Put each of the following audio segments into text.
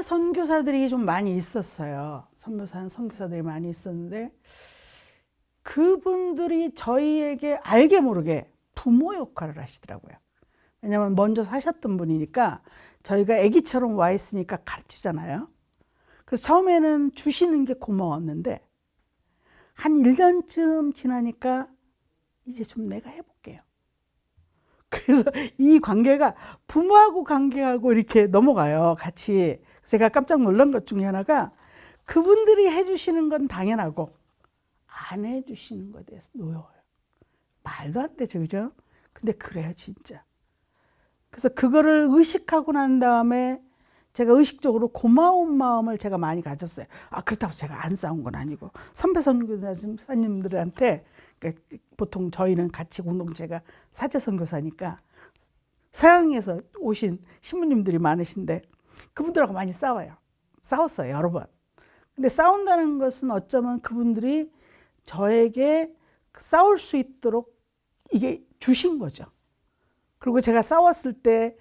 선교사들이 좀 많이 있었어요. 선교사들이 많이 있었는데 그분들이 저희에게 알게 모르게 부모 역할을 하시더라고요. 왜냐면 먼저 사셨던 분이니까 저희가 아기처럼 와 있으니까 가르치잖아요. 그래서 처음에는 주시는 게 고마웠는데 한 1년쯤 지나니까 이제 좀 내가 해볼게요. 그래서 이 관계가 부모하고 관계하고 이렇게 넘어가요. 같이. 제가 깜짝 놀란 것 중에 하나가 그분들이 해주시는 건 당연하고 안 해주시는 것에 대해서 노여워요. 말도 안 되죠, 그죠? 근데 그래요, 진짜. 그래서 그거를 의식하고 난 다음에 제가 의식적으로 고마운 마음을 제가 많이 가졌어요. 그렇다고 제가 안 싸운 건 아니고 선배 선교사님들한테 보통 저희는 같이 공동체가 사제 선교사니까 서양에서 오신 신부님들이 많으신데 그분들하고 많이 싸웠어요, 여러 번. 근데 싸운다는 것은 어쩌면 그분들이 저에게 싸울 수 있도록 이게 주신 거죠. 그리고 제가 싸웠을 때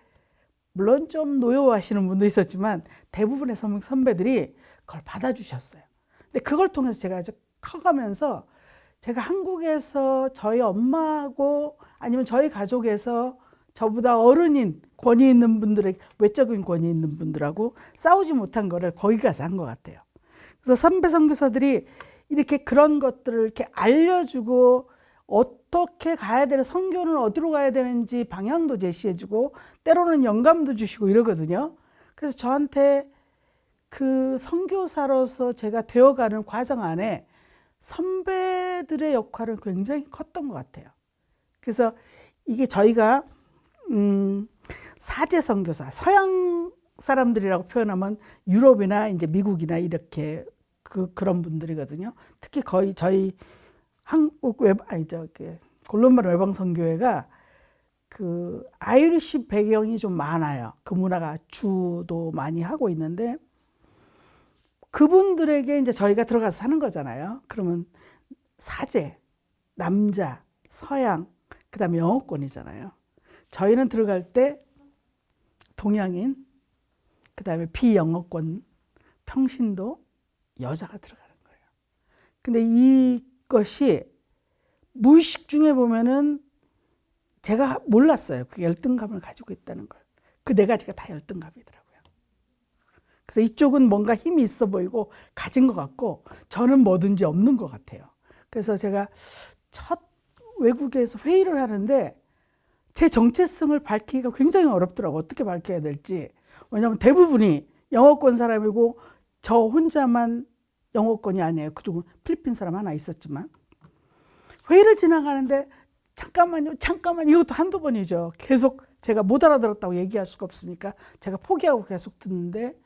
물론 좀 노여워하시는 분도 있었지만 대부분의 선배들이 그걸 받아주셨어요. 근데 그걸 통해서 제가 아주 커가면서 제가 한국에서 저희 엄마하고 아니면 저희 가족에서 저보다 어른인 권위 있는 분들에게 외적인 권위 있는 분들하고 싸우지 못한 거를 거기 가서 한 것 같아요. 그래서 선배 선교사들이 이렇게 그런 것들을 이렇게 알려주고 어떻게 가야 되는 선교는 어디로 가야 되는지 방향도 제시해주고 때로는 영감도 주시고 이러거든요. 그래서 저한테 그 선교사로서 제가 되어가는 과정 안에 선배들의 역할은 굉장히 컸던 것 같아요. 그래서 이게 저희가 사제 선교사, 서양 사람들이라고 표현하면 유럽이나 이제 미국이나 이렇게 그런 분들이거든요. 특히 거의 저희 한국 골로말 외방 선교회가 그 아이리시 배경이 좀 많아요. 그 문화가 주도 많이 하고 있는데 그분들에게 이제 저희가 들어가서 사는 거잖아요. 그러면 사제, 남자, 서양, 그다음에 영어권이잖아요. 저희는 들어갈 때 동양인, 그다음에 비영어권, 평신도 여자가 들어가는 거예요. 근데 이것이 무의식 중에 보면은 제가 몰랐어요. 그 열등감을 가지고 있다는 걸. 그 네 가지가 다 열등감이더라고요. 그래서 이쪽은 뭔가 힘이 있어 보이고 가진 것 같고 저는 뭐든지 없는 것 같아요. 그래서 제가 첫 외국에서 회의를 하는데 제 정체성을 밝히기가 굉장히 어렵더라고요. 어떻게 밝혀야 될지. 왜냐하면 대부분이 영어권 사람이고 저 혼자만 영어권이 아니에요. 그쪽은 필리핀 사람 하나 있었지만. 회의를 지나가는데 잠깐만요. 이것도 한두 번이죠. 계속 제가 못 알아들었다고 얘기할 수가 없으니까 제가 포기하고 계속 듣는데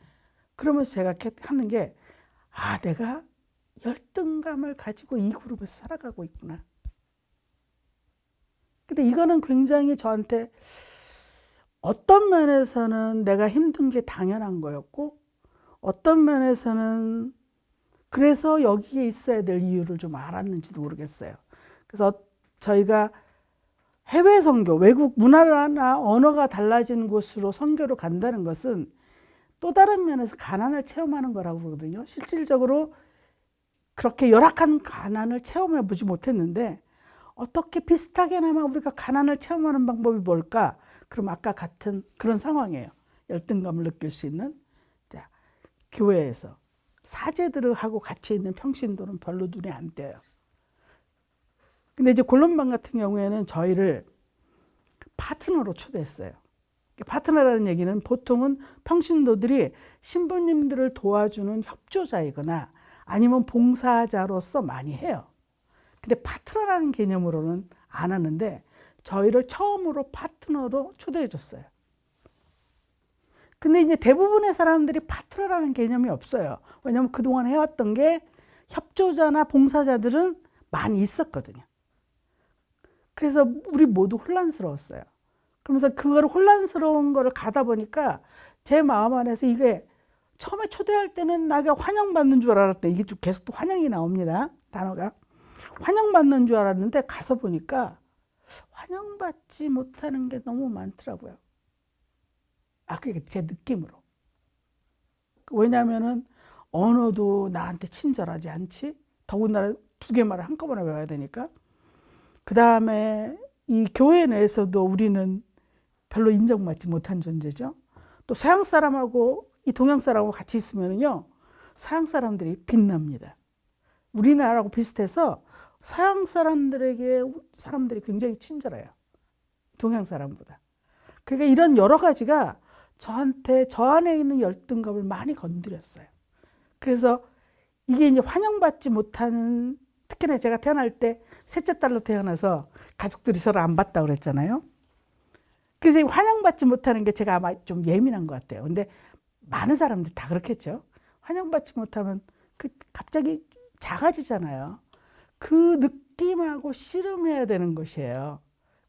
그러면서 제가 하는 게 내가 열등감을 가지고 이 그룹에서 살아가고 있구나. 근데 이거는 굉장히 저한테 어떤 면에서는 내가 힘든 게 당연한 거였고 어떤 면에서는 그래서 여기에 있어야 될 이유를 좀 알았는지도 모르겠어요. 그래서 저희가 해외 선교, 외국 문화나 언어가 달라진 곳으로 선교로 간다는 것은 또 다른 면에서 가난을 체험하는 거라고 그러거든요. 실질적으로 그렇게 열악한 가난을 체험해 보지 못했는데 어떻게 비슷하게나마 우리가 가난을 체험하는 방법이 뭘까? 그럼 아까 같은 그런 상황이에요. 열등감을 느낄 수 있는. 자, 교회에서 사제들하고 같이 있는 평신도는 별로 눈에 안 띄어요. 근데 이제 골룸방 같은 경우에는 저희를 파트너로 초대했어요. 파트너라는 얘기는 보통은 평신도들이 신부님들을 도와주는 협조자이거나 아니면 봉사자로서 많이 해요. 근데 파트너라는 개념으로는 안 하는데 저희를 처음으로 파트너로 초대해 줬어요. 근데 이제 대부분의 사람들이 파트너라는 개념이 없어요. 왜냐하면 그동안 해왔던 게 협조자나 봉사자들은 많이 있었거든요. 그래서 우리 모두 혼란스러웠어요. 그러면서 그걸 혼란스러운 거를 가다 보니까 제 마음 안에서 이게 처음에 초대할 때는 나가 환영받는 줄 알았대. 이게 좀 계속 또 환영이 나옵니다. 단어가. 환영받는 줄 알았는데 가서 보니까 환영받지 못하는 게 너무 많더라고요. 그게 제 느낌으로. 왜냐하면은 언어도 나한테 친절하지 않지. 더군다나 두 개 말을 한꺼번에 외워야 되니까. 그 다음에 이 교회 내에서도 우리는 별로 인정받지 못한 존재죠. 또 서양 사람하고 이 동양 사람하고 같이 있으면요, 서양 사람들이 빛납니다. 우리나라하고 비슷해서 서양 사람들에게 사람들이 굉장히 친절해요. 동양 사람보다. 그러니까 이런 여러 가지가 저한테 저 안에 있는 열등감을 많이 건드렸어요. 그래서 이게 이제 환영받지 못하는, 특히나 제가 태어날 때 셋째 딸로 태어나서 가족들이 서로 안 봤다 그랬잖아요. 그래서 환영받지 못하는 게 제가 아마 좀 예민한 것 같아요. 근데 많은 사람들이 다 그렇겠죠. 환영받지 못하면 갑자기 작아지잖아요. 그 느낌하고 씨름해야 되는 것이에요.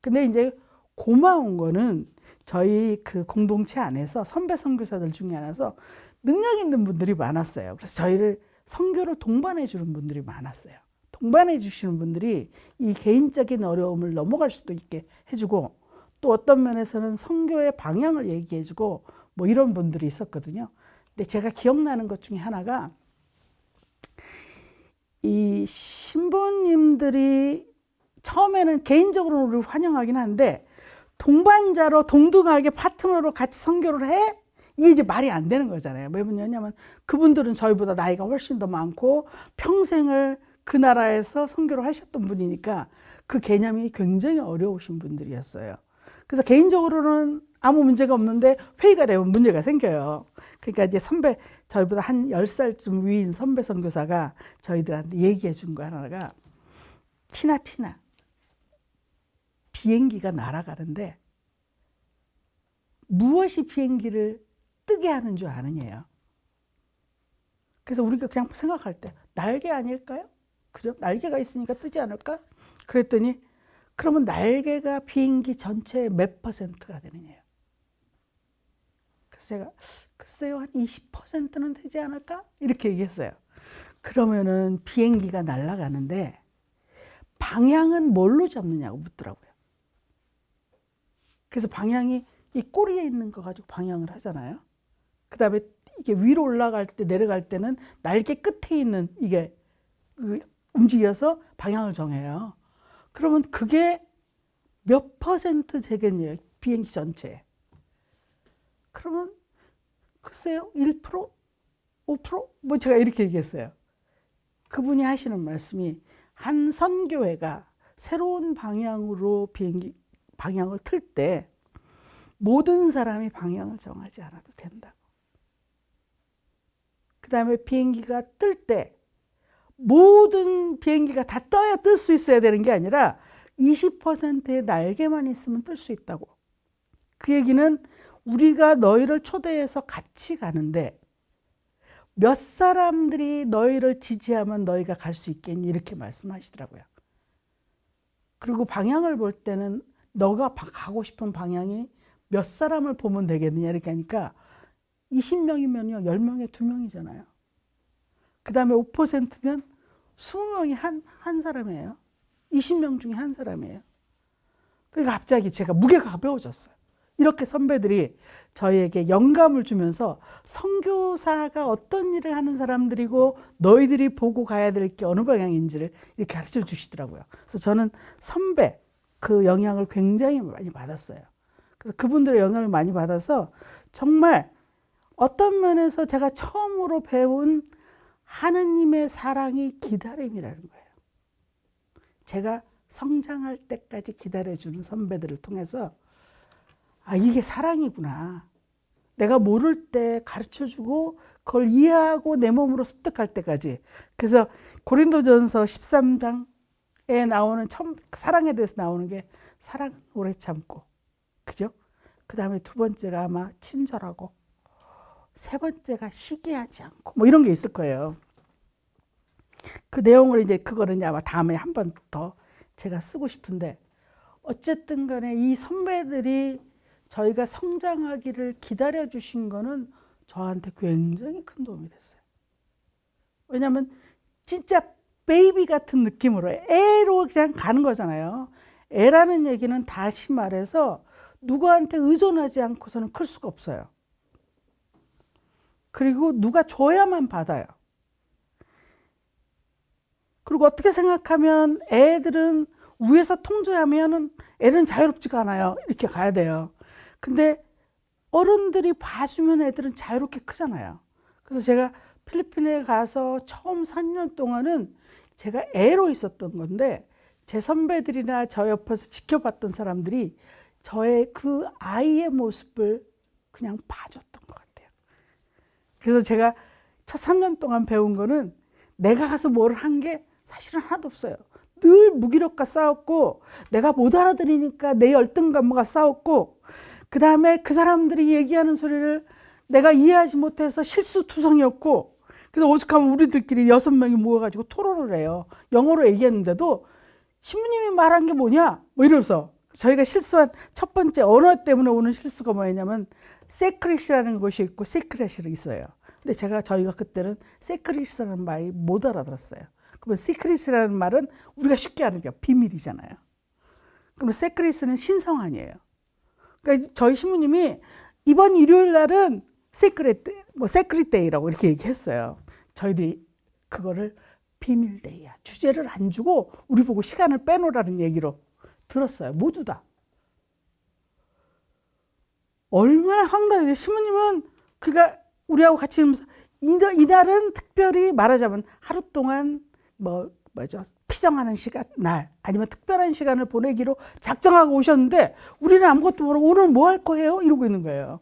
근데 이제 고마운 거는 저희 그 공동체 안에서 선배 선교사들 중에 하나서 능력 있는 분들이 많았어요. 그래서 저희를 선교를 동반해 주는 분들이 많았어요. 동반해 주시는 분들이 이 개인적인 어려움을 넘어갈 수도 있게 해주고, 또 어떤 면에서는 선교의 방향을 얘기해 주고 뭐 이런 분들이 있었거든요. 근데 제가 기억나는 것 중에 하나가, 이 신부님들이 처음에는 개인적으로 우리를 환영하긴 하는데 동반자로 동등하게 파트너로 같이 선교를 해? 이게 이제 말이 안 되는 거잖아요. 왜 그러냐면 그분들은 저희보다 나이가 훨씬 더 많고 평생을 그 나라에서 선교를 하셨던 분이니까 그 개념이 굉장히 어려우신 분들이었어요. 그래서 개인적으로는 아무 문제가 없는데 회의가 되면 문제가 생겨요. 그러니까 이제 저희보다 한 10살쯤 위인 선배 선교사가 저희들한테 얘기해 준 거 하나가, 티나 비행기가 날아가는데 무엇이 비행기를 뜨게 하는 줄 아느냐요. 그래서 우리가 그냥 생각할 때 날개 아닐까요? 그죠? 날개가 있으니까 뜨지 않을까? 그랬더니 그러면 날개가 비행기 전체의 몇 %가 되느냐요. 그래서 제가 글쎄요, 한 20%는 되지 않을까? 이렇게 얘기했어요. 그러면은 비행기가 날아가는데 방향은 뭘로 잡느냐고 묻더라고요. 그래서 방향이 이 꼬리에 있는 거 가지고 방향을 하잖아요. 그 다음에 이게 위로 올라갈 때 내려갈 때는 날개 끝에 있는 이게 움직여서 방향을 정해요. 그러면 그게 몇 % 되겠냐요, 비행기 전체에. 그러면 글쎄요, 1%? 5%? 뭐 제가 이렇게 얘기했어요. 그분이 하시는 말씀이, 한 선교회가 새로운 방향으로 비행기 방향을 틀 때 모든 사람이 방향을 정하지 않아도 된다고. 그 다음에 비행기가 뜰 때 모든 비행기가 다 떠야 뜰 수 있어야 되는 게 아니라 20%의 날개만 있으면 뜰 수 있다고. 그 얘기는 우리가 너희를 초대해서 같이 가는데 몇 사람들이 너희를 지지하면 너희가 갈 수 있겠니? 이렇게 말씀하시더라고요. 그리고 방향을 볼 때는 너가 가고 싶은 방향이 몇 사람을 보면 되겠느냐 이렇게 하니까 20명이면요 10명에 2명이잖아요. 그 다음에 5%면 20명이 한 사람이에요. 20명 중에 한 사람이에요. 그러니까 갑자기 제가 무게가 가벼워졌어요. 이렇게 선배들이 저희에게 영감을 주면서 선교사가 어떤 일을 하는 사람들이고 너희들이 보고 가야 될 게 어느 방향인지를 이렇게 가르쳐 주시더라고요. 그래서 저는 선배 그 영향을 굉장히 많이 받았어요. 그래서 그분들의 영향을 많이 받아서 정말 어떤 면에서 제가 처음으로 배운 하느님의 사랑이 기다림이라는 거예요. 제가 성장할 때까지 기다려주는 선배들을 통해서 아, 이게 사랑이구나. 내가 모를 때 가르쳐주고 그걸 이해하고 내 몸으로 습득할 때까지. 그래서 고린도전서 13장에 나오는 사랑에 대해서 나오는 게 사랑은 오래 참고, 그죠? 그 다음에 두 번째가 아마 친절하고, 세 번째가 시기하지 않고, 뭐 이런 게 있을 거예요. 그 내용을 이제 그거는 아마 다음에 한 번 더 제가 쓰고 싶은데, 어쨌든 간에 이 선배들이 저희가 성장하기를 기다려 주신 거는 저한테 굉장히 큰 도움이 됐어요. 왜냐하면 진짜 베이비 같은 느낌으로 애로 그냥 가는 거잖아요. 애라는 얘기는 다시 말해서 누구한테 의존하지 않고서는 클 수가 없어요. 그리고 누가 줘야만 받아요. 그리고 어떻게 생각하면 애들은 위에서 통제하면은 애는 자유롭지가 않아요. 이렇게 가야 돼요. 근데 어른들이 봐주면 애들은 자유롭게 크잖아요. 그래서 제가 필리핀에 가서 처음 3년 동안은 제가 애로 있었던 건데 제 선배들이나 저 옆에서 지켜봤던 사람들이 저의 그 아이의 모습을 그냥 봐줬던 것 같아요. 그래서 제가 첫 3년 동안 배운 거는 내가 가서 뭘 한 게 사실은 하나도 없어요. 늘 무기력과 싸웠고 내가 못 알아들으니까 내 열등감과 싸웠고 그 다음에 그 사람들이 얘기하는 소리를 내가 이해하지 못해서 실수투성이었고 그래서 오죽하면 우리들끼리 6명이 모여가지고 토론을 해요. 영어로 얘기했는데도 신부님이 말한 게 뭐냐? 뭐 이러면서 저희가 실수한 첫 번째 언어 때문에 오는 실수가 뭐냐면 세크릿이라는 것이 있고 시크릿이 있어요. 근데 저희가 그때는 세크릿이라는 말이 못 알아들었어요. 그러면 시크릿이라는 말은 우리가 쉽게 아는 게 비밀이잖아요. 그러면 세크릿은 신성한이에요. 그러니까 저희 신부님이 이번 일요일 날은 세크릿 데이라고 이렇게 얘기했어요. 저희들이 그거를 비밀데이야. 주제를 안 주고 우리 보고 시간을 빼놓으라는 얘기로 들었어요. 모두 다. 얼마나 황당해요. 신부님은 그가 우리하고 같이 이날은 특별히 말하자면 하루 동안 피정하는 시간, 날 아니면 특별한 시간을 보내기로 작정하고 오셨는데 우리는 아무것도 모르고 오늘 뭐 할 거예요? 이러고 있는 거예요.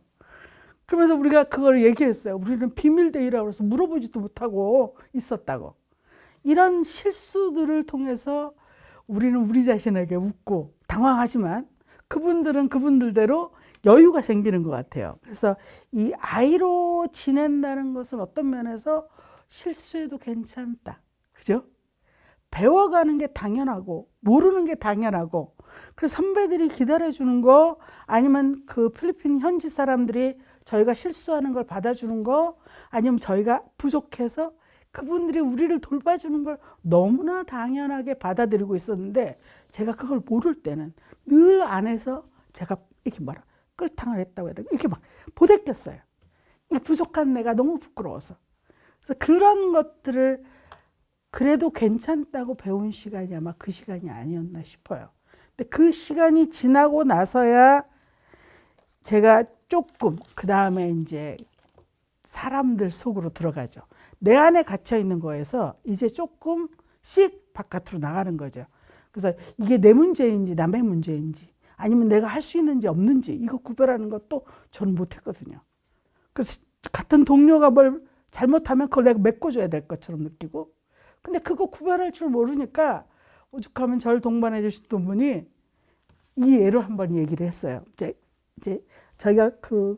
그러면서 우리가 그걸 얘기했어요. 우리는 비밀데이라고 해서 물어보지도 못하고 있었다고. 이런 실수들을 통해서 우리는 우리 자신에게 웃고 당황하지만 그분들은 그분들대로 여유가 생기는 것 같아요. 그래서 이 아이로 지낸다는 것은 어떤 면에서 실수해도 괜찮다. 그죠? 배워가는 게 당연하고 모르는 게 당연하고 그래서 선배들이 기다려주는 거 아니면 그 필리핀 현지 사람들이 저희가 실수하는 걸 받아주는 거 아니면 저희가 부족해서 그분들이 우리를 돌봐주는 걸 너무나 당연하게 받아들이고 있었는데 제가 그걸 모를 때는 늘 안에서 제가 이렇게 끌탕을 했다고 해야 되나 이렇게 막 보대꼈어요. 이 부족한 내가 너무 부끄러워서. 그래서 그런 것들을 그래도 괜찮다고 배운 시간이 아마 그 시간이 아니었나 싶어요. 근데 그 시간이 지나고 나서야 제가 조금 그 다음에 이제 사람들 속으로 들어가죠. 내 안에 갇혀 있는 거에서 이제 조금씩 바깥으로 나가는 거죠. 그래서 이게 내 문제인지 남의 문제인지 아니면 내가 할 수 있는지 없는지 이거 구별하는 것도 저는 못했거든요. 그래서 같은 동료가 뭘 잘못하면 그걸 내가 메꿔줘야 될 것처럼 느끼고 근데 그거 구별할 줄 모르니까 오죽하면 저를 동반해 주셨던 분이 이 예로 한번 얘기를 했어요. 이제 저희가 그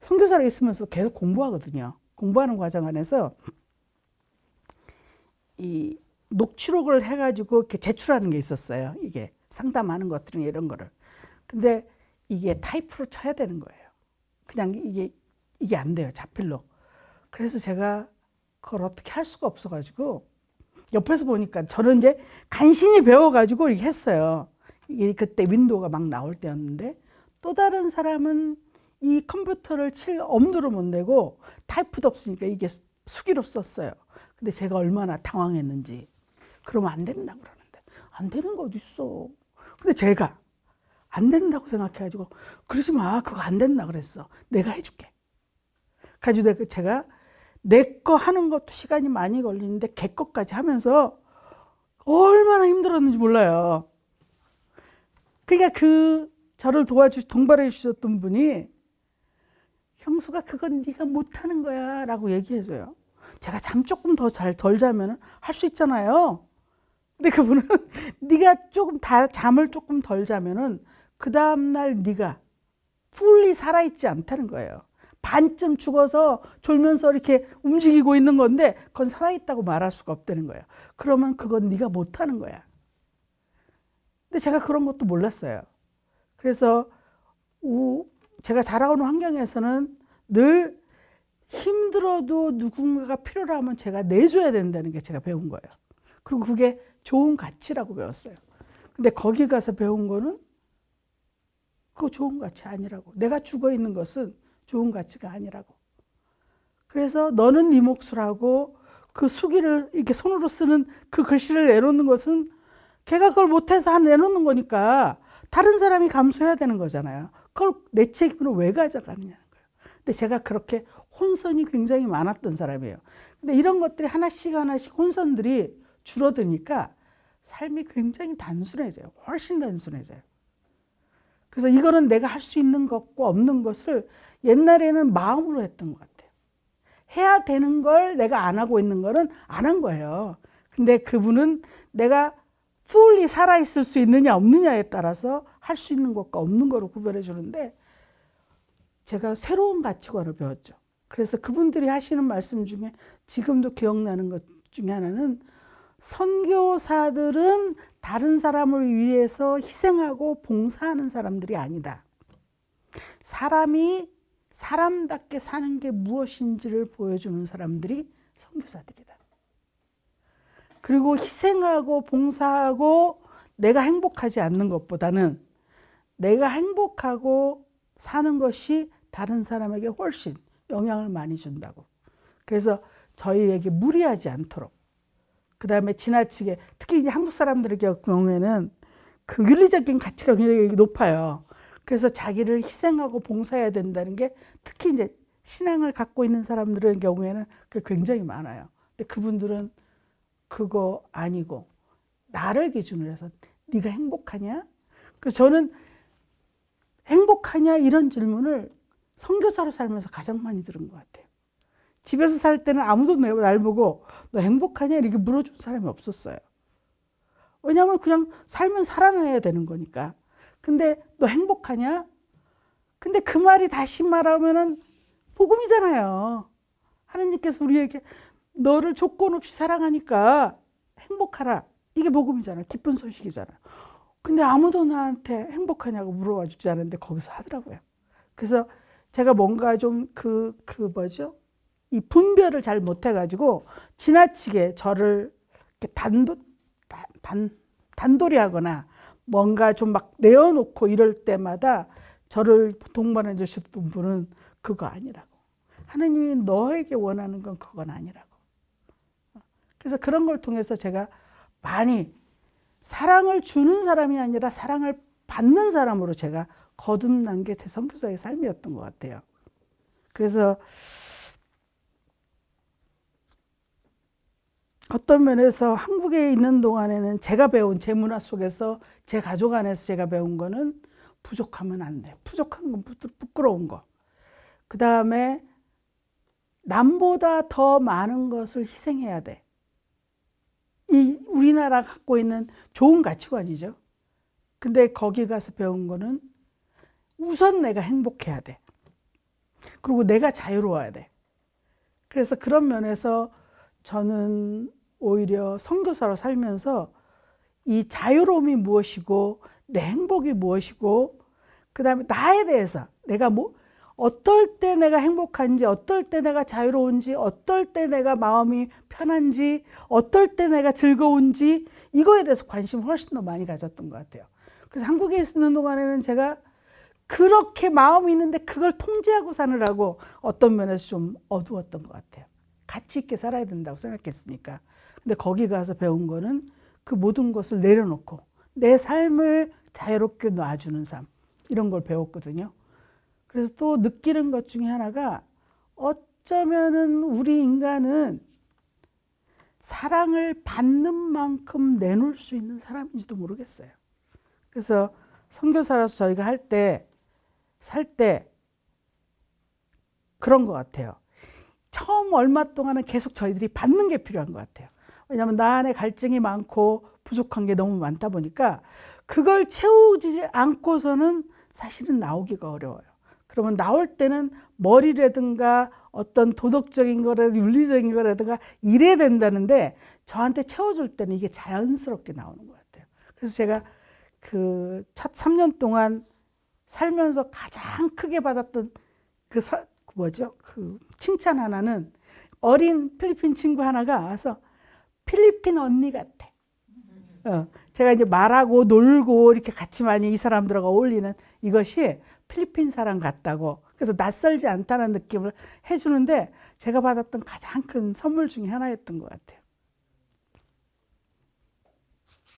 선교사로 있으면서 계속 공부하거든요. 공부하는 과정 안에서 이 녹취록을 해가지고 이렇게 제출하는 게 있었어요. 이게 상담하는 것들은 이런 거를. 근데 이게 타이프로 쳐야 되는 거예요. 그냥 이게 안 돼요. 자필로. 그래서 제가 그걸 어떻게 할 수가 없어가지고 옆에서 보니까 저는 이제 간신히 배워가지고 이렇게 했어요. 이게 그때 윈도우가 막 나올 때였는데 또 다른 사람은 이 컴퓨터를 칠 엄두를 못 내고 타이프도 없으니까 이게 수기로 썼어요. 근데 제가 얼마나 당황했는지 그러면 안 된다고 그러는데 안 되는 거 어디 있어. 근데 제가 안 된다고 생각해가지고 그러지 마 그거 안 된다 그랬어. 내가 해줄게. 가지고 제가 내 거 하는 것도 시간이 많이 걸리는데 걔 것까지 하면서 얼마나 힘들었는지 몰라요. 그러니까 저를 동반해 주셨던 분이 형수가 그건 네가 못하는 거야 라고 얘기해줘요. 제가 잠 조금 덜 자면 할 수 있잖아요. 근데 그분은 네가 잠을 조금 덜 자면은 그 다음날 네가 풀리 살아있지 않다는 거예요. 반쯤 죽어서 졸면서 이렇게 움직이고 있는 건데 그건 살아있다고 말할 수가 없다는 거예요. 그러면 그건 네가 못하는 거야. 근데 제가 그런 것도 몰랐어요. 그래서 제가 자라오는 환경에서는 늘 힘들어도 누군가가 필요로 하면 제가 내줘야 된다는 게 제가 배운 거예요. 그리고 그게 좋은 가치라고 배웠어요. 근데 거기 가서 배운 거는 그거 좋은 가치 아니라고. 내가 죽어 있는 것은 좋은 가치가 아니라고. 그래서 너는 네 몫을 하고 그 수기를 이렇게 손으로 쓰는 그 글씨를 내놓는 것은 걔가 그걸 못해서 내놓는 거니까 다른 사람이 감수해야 되는 거잖아요. 그걸 내 책임으로 왜 가져가느냐는 거예요. 근데 제가 그렇게 혼선이 굉장히 많았던 사람이에요. 근데 이런 것들이 하나씩 하나씩 혼선들이 줄어드니까 삶이 굉장히 단순해져요. 훨씬 단순해져요. 그래서 이거는 내가 할 수 있는 것과 없는 것을 옛날에는 마음으로 했던 것 같아요. 해야 되는 걸 내가 안 하고 있는 거는 안 한 거예요. 근데 그분은 내가 fully 살아있을 수 있느냐 없느냐에 따라서 할 수 있는 것과 없는 거로 구별해 주는데 제가 새로운 가치관을 배웠죠. 그래서 그분들이 하시는 말씀 중에 지금도 기억나는 것 중에 하나는 선교사들은 다른 사람을 위해서 희생하고 봉사하는 사람들이 아니다. 사람이 사람답게 사는 게 무엇인지를 보여주는 사람들이 선교사들이다. 그리고 희생하고 봉사하고 내가 행복하지 않는 것보다는 내가 행복하고 사는 것이 다른 사람에게 훨씬 영향을 많이 준다고. 그래서 저희에게 무리하지 않도록, 그 다음에 지나치게, 특히 이제 한국 사람들의 경우에는 그 윤리적인 가치가 굉장히 높아요. 그래서 자기를 희생하고 봉사해야 된다는 게 특히 이제 신앙을 갖고 있는 사람들의 경우에는 그게 굉장히 많아요. 근데 그분들은 그거 아니고 나를 기준으로 해서 네가 행복하냐? 그래서 저는 행복하냐 이런 질문을 선교사로 살면서 가장 많이 들은 것 같아요. 집에서 살 때는 아무도 날 보고 너 행복하냐 이렇게 물어준 사람이 없었어요. 왜냐하면 그냥 살면 살아나야 되는 거니까. 근데 너 행복하냐? 근데 그 말이 다시 말하면은 복음이잖아요. 하나님께서 우리에게 너를 조건 없이 사랑하니까 행복하라. 이게 복음이잖아요. 기쁜 소식이잖아요. 근데 아무도 나한테 행복하냐고 물어봐 주지 않는데 거기서 하더라고요. 그래서 제가 뭔가 좀 이 분별을 잘 못해가지고 지나치게 저를 이렇게 단돌이 하거나 뭔가 좀 막 내어놓고 이럴 때마다 저를 동반해 주셨던 분은 그거 아니라고. 하나님이 너에게 원하는 건 그건 아니라고. 그래서 그런 걸 통해서 제가 많이 사랑을 주는 사람이 아니라 사랑을 받는 사람으로 제가 거듭난 게 제 선교사의 삶이었던 것 같아요. 그래서 어떤 면에서 한국에 있는 동안에는 제가 배운 제 문화 속에서 제 가족 안에서 제가 배운 거는 부족하면 안 돼. 부족한 건 부끄러운 거. 그 다음에 남보다 더 많은 것을 희생해야 돼. 이 우리나라 갖고 있는 좋은 가치관이죠. 근데 거기 가서 배운 거는 우선 내가 행복해야 돼. 그리고 내가 자유로워야 돼. 그래서 그런 면에서 저는 오히려 선교사로 살면서 이 자유로움이 무엇이고 내 행복이 무엇이고 그 다음에 나에 대해서 내가 어떨 때 내가 행복한지, 어떨 때 내가 자유로운지, 어떨 때 내가 마음이 편한지, 어떨 때 내가 즐거운지 이거에 대해서 관심을 훨씬 더 많이 가졌던 것 같아요. 그래서 한국에 있는 동안에는 제가 그렇게 마음이 있는데 그걸 통제하고 사느라고 어떤 면에서 좀 어두웠던 것 같아요. 가치 있게 살아야 된다고 생각했으니까. 근데 거기 가서 배운 거는 그 모든 것을 내려놓고 내 삶을 자유롭게 놔주는 삶, 이런 걸 배웠거든요. 그래서 또 느끼는 것 중에 하나가 어쩌면은 우리 인간은 사랑을 받는 만큼 내놓을 수 있는 사람인지도 모르겠어요. 그래서 선교사라서 저희가 살 때 그런 것 같아요. 처음 얼마 동안은 계속 저희들이 받는 게 필요한 것 같아요. 왜냐하면 나 안에 갈증이 많고 부족한 게 너무 많다 보니까 그걸 채우지 않고서는 사실은 나오기가 어려워요. 그러면 나올 때는 머리라든가 어떤 도덕적인 거라든가 윤리적인 거라든가 이래야 된다는데 저한테 채워줄 때는 이게 자연스럽게 나오는 것 같아요. 그래서 제가 그 첫 3년 동안 살면서 가장 크게 받았던 그 칭찬 하나는 어린 필리핀 친구 하나가 와서 필리핀 언니 같아. 제가 이제 말하고 놀고 이렇게 같이 많이 이 사람들하고 어울리는 이것이 필리핀 사람 같다고. 그래서 낯설지 않다는 느낌을 해주는데 제가 받았던 가장 큰 선물 중에 하나였던 것 같아요.